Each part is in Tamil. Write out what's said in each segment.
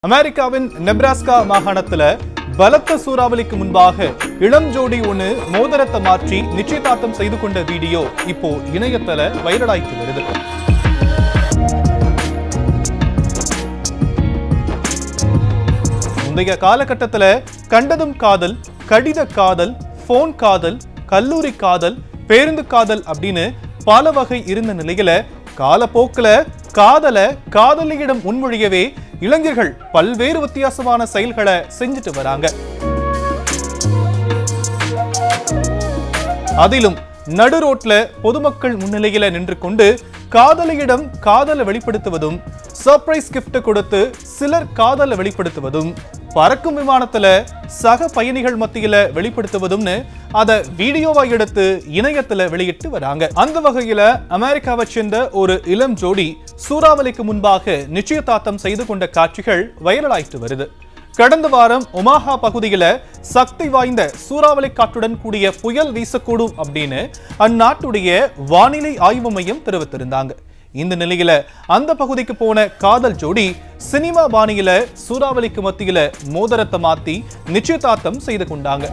அமெரிக்காவின் நெப்ராஸ்கா மாகாணத்துல பலத்த சூறாவளிக்கு முன்பாக இளம் ஜோடி ஒன்று மோதிரத்தை மாற்றி நிச்சயதார்த்தம் செய்து கொண்ட வீடியோ இப்போ இணையத்துல வைரலாயிட்டு வருது. முந்தைய காலகட்டத்துல கண்டதும் காதல், கடித காதல், போன் காதல், கல்லூரி காதல், பேருந்து காதல் அப்படின்னு பல வகை இருந்த நிலையில காலப்போக்குல காதலியிடம் முன்மொழியவே இளைஞர்கள் பல்வேறு வித்தியாசமான செயல்களை செஞ்சுட்டு வராங்க. அதிலும் நடு ரோட்ல பொதுமக்கள் முன்னிலையில நின்று கொண்டு காதலியிடம் காதலை வெளிப்படுத்துவதும், சர்ப்ரைஸ் கிஃப்ட் கொடுத்து சிலர் காதலை வெளிப்படுத்துவதும், பறக்கும் விமானத்துல சக பயணிகள் மத்தியில வெளிப்படுத்துவதும்னு அத வீடியோவா எடுத்து இணையத்துல வெளியிட்டு வராங்க. அந்த வகையில அமெரிக்காவை சேர்ந்த ஒரு இளம் ஜோடி சூறாவளிக்கு முன்பாக நிச்சயதார்த்தம் செய்து கொண்ட காட்சிகள் வைரலாயிட்டு வருது. கடந்த வாரம் ஒமாஹா பகுதியில சக்தி வாய்ந்த சூறாவளி காற்றுடன் கூடிய புயல் வீசக்கூடும் அப்படின்னு அந்நாட்டுடைய வானிலை ஆய்வு மையம் தெரிவித்திருந்தாங்க. இந்த நிலையில அந்த பகுதிக்கு போன காதல் ஜோடி சினிமா பாணியில சூறாவளிக்கு மத்தியில மோதிரத்தை மாத்தி நிச்சயதார்த்தம் செய்து கொண்டாங்க.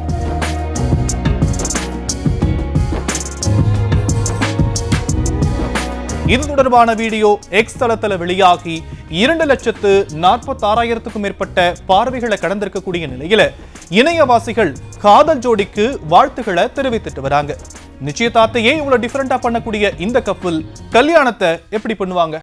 இது தொடர்பான வீடியோ எக்ஸ் தளத்துல வெளியாகி 2,46,000க்கும் மேற்பட்ட பார்வைகளை கடந்திருக்கக்கூடிய நிலையில இணையவாசிகள் காதல் ஜோடிக்கு வாழ்த்துக்களை தெரிவித்துட்டு வராங்க. நிச்சயதார்த்தையே இவ்வளவு டிஃபரெண்டா பண்ணக்கூடிய இந்த கப்பல் கல்யாணத்தை எப்படி பண்ணுவாங்க?